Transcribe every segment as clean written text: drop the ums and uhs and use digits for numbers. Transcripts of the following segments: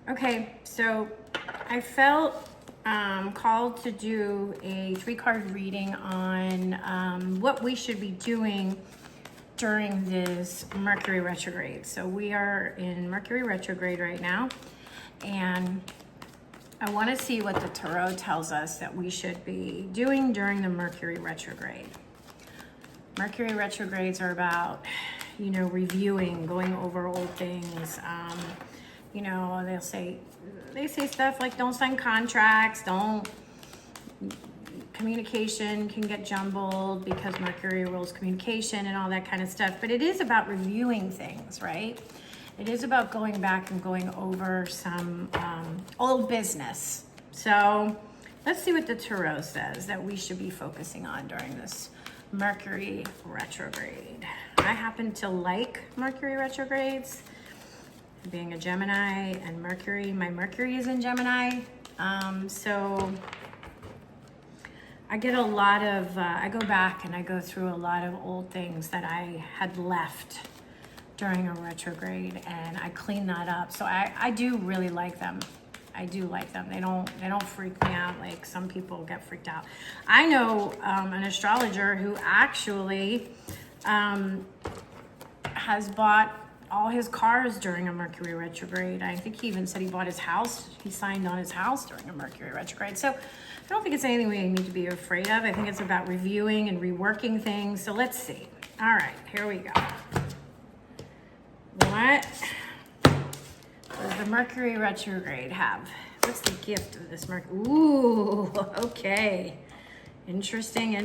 Okay, so I felt called to do a 3-card reading on what we should be doing during this Mercury retrograde. So we are in Mercury retrograde right now, and I want to see what the tarot tells us that we should be doing during the Mercury retrograde. Mercury retrogrades are about, reviewing, going over old things. They say stuff like don't sign contracts, communication can get jumbled because Mercury rules communication and all that kind of stuff. But it is about reviewing things, right? It is about going back and going over some old business. So let's see what the tarot says that we should be focusing on during this Mercury retrograde. I happen to like Mercury retrogrades. Being a Gemini and my Mercury is in Gemini. So I get a lot of, I go back and I go through a lot of old things that I had left during a retrograde, and I clean that up. So I do really like them. I do like them. They don't freak me out like some people get freaked out. I know an astrologer who actually has bought all his cars during a Mercury retrograde. I think he even said he bought his house. He signed on his house during a Mercury retrograde. So I don't think it's anything we need to be afraid of. I think it's about reviewing and reworking things. So let's see. All right, here we go. What does the Mercury retrograde have? What's the gift of this Mercury? Ooh, okay. Interesting.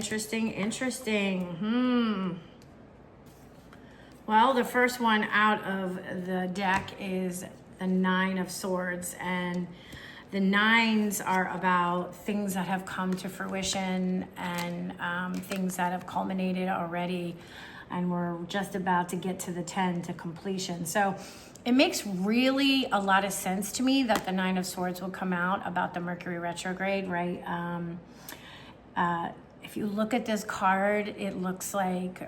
Well, the first one out of the deck is the 9 of Swords, and the 9s are about things that have come to fruition and things that have culminated already, and we're just about to get to the 10 to completion. So it makes really a lot of sense to me that the 9 of Swords will come out about the Mercury retrograde, right? If you look at this card, it looks like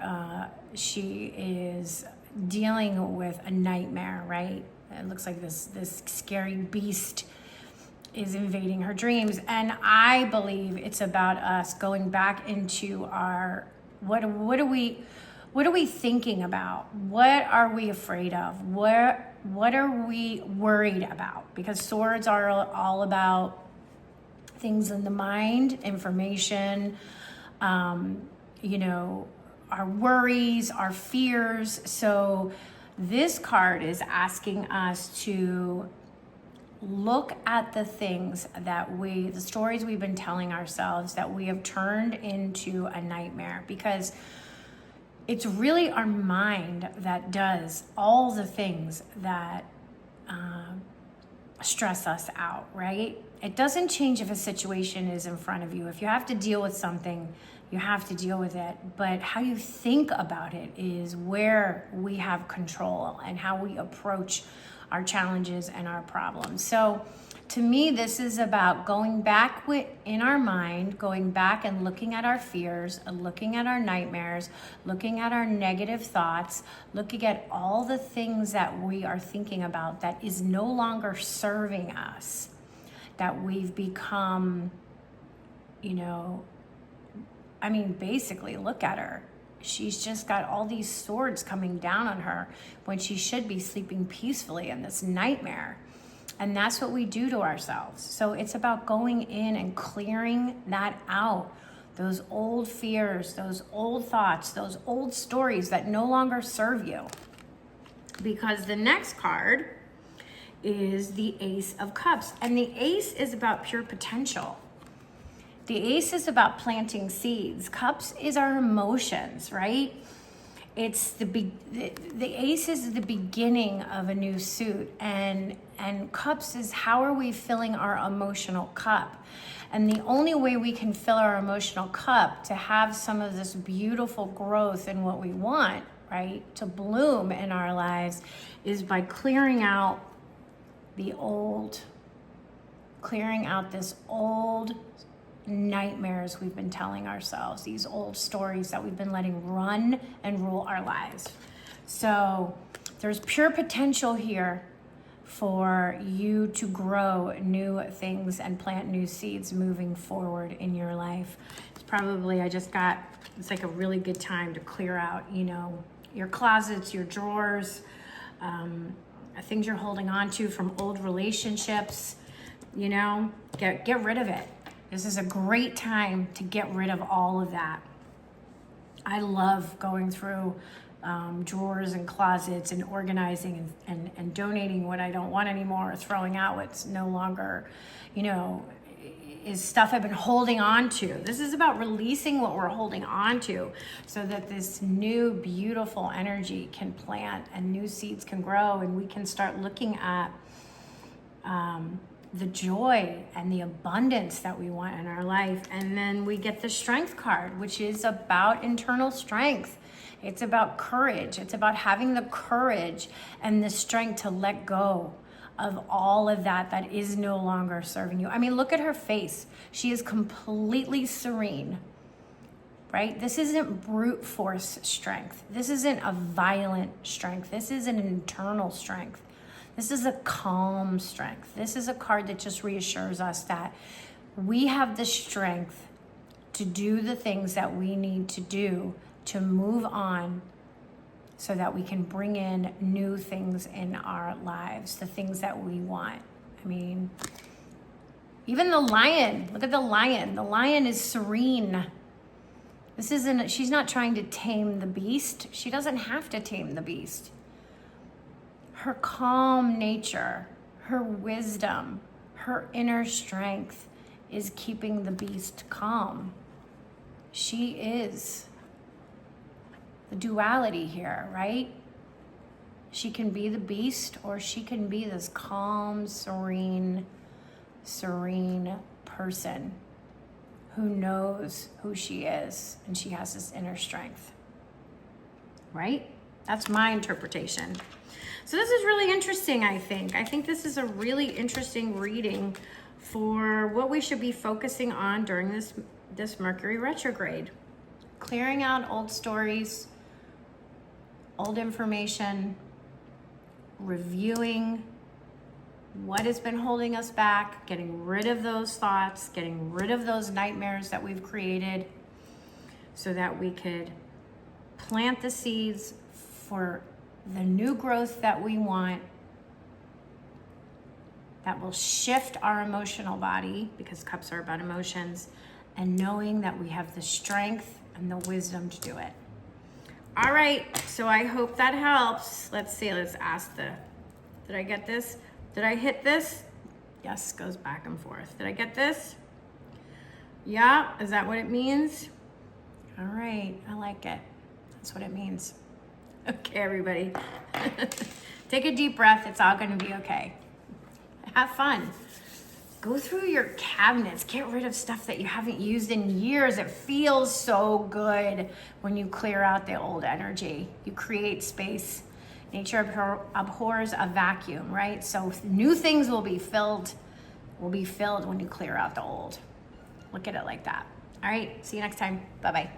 she is dealing with a nightmare, right? It looks like this scary beast is invading her dreams. And I believe it's about us going back into our, what are we thinking about? What are we afraid of? What are we worried about? Because swords are all about things in the mind, information, our worries, our fears. So this card is asking us to look at the things that the stories we've been telling ourselves that we have turned into a nightmare, because it's really our mind that does all the things that stress us out, right? It doesn't change if a situation is in front of you. If you have to deal with something, you have to deal with it. But how you think about it is where we have control, and how we approach our challenges and our problems. So to me, this is about going back in our mind, going back and looking at our fears, looking at our nightmares, looking at our negative thoughts, looking at all the things that we are thinking about that is no longer serving us, that we've become, basically look at her. She's just got all these swords coming down on her when she should be sleeping peacefully in this nightmare. And that's what we do to ourselves. So it's about going in and clearing that out. Those old fears, those old thoughts, those old stories that no longer serve you. Because the next card is the Ace of Cups. And the Ace is about pure potential. The Ace is about planting seeds. Cups is our emotions, right? It's the Ace is the beginning of a new suit, and Cups is how are we filling our emotional cup. And the only way we can fill our emotional cup to have some of this beautiful growth in what we want, right, to bloom in our lives, is by clearing out this old nightmares we've been telling ourselves, these old stories that we've been letting run and rule our lives. So there's pure potential here for you to grow new things and plant new seeds moving forward in your life. It's probably, it's like a really good time to clear out, your closets, your drawers, things you're holding on to from old relationships, get rid of it. This is a great time to get rid of all of that. I love going through drawers and closets and organizing and donating what I don't want anymore, or throwing out what's no longer, is stuff I've been holding on to. This is about releasing what we're holding on to so that this new beautiful energy can plant and new seeds can grow, and we can start looking at the joy and the abundance that we want in our life. And then we get the strength card, which is about internal strength. It's about courage. It's about having the courage and the strength to let go of all of that is no longer serving you. I mean, look at her face. She is completely serene, right? This isn't brute force strength. This isn't a violent strength. This is an internal strength. This is a calm strength. This is a card that just reassures us that we have the strength to do the things that we need to do to move on so that we can bring in new things in our lives, the things that we want. I mean, even the lion, look at the lion. The lion is serene. She's not trying to tame the beast. She doesn't have to tame the beast. Her calm nature, her wisdom, her inner strength is keeping the beast calm. She is the duality here, right? She can be the beast, or she can be this calm, serene person who knows who she is, and she has this inner strength, right? That's my interpretation. So this is really interesting, I think. I think this is a really interesting reading for what we should be focusing on during this Mercury retrograde. Clearing out old stories, old information, reviewing what has been holding us back, getting rid of those thoughts, getting rid of those nightmares that we've created so that we could plant the seeds for the new growth that we want, that will shift our emotional body, because cups are about emotions, and knowing that we have the strength and the wisdom to do it. All right, so I hope that helps. Let's see, let's ask did I get this? Did I hit this? Yes, goes back and forth. Did I get this? Yeah, is that what it means? All right, I like it. That's what it means. Okay, everybody. Take a deep breath. It's all going to be okay. Have fun. Go through your cabinets. Get rid of stuff that you haven't used in years. It feels so good when you clear out the old energy. You create space. Nature abhors a vacuum, right? So new things will be filled when you clear out the old. Look at it like that. All right. See you next time. Bye-bye.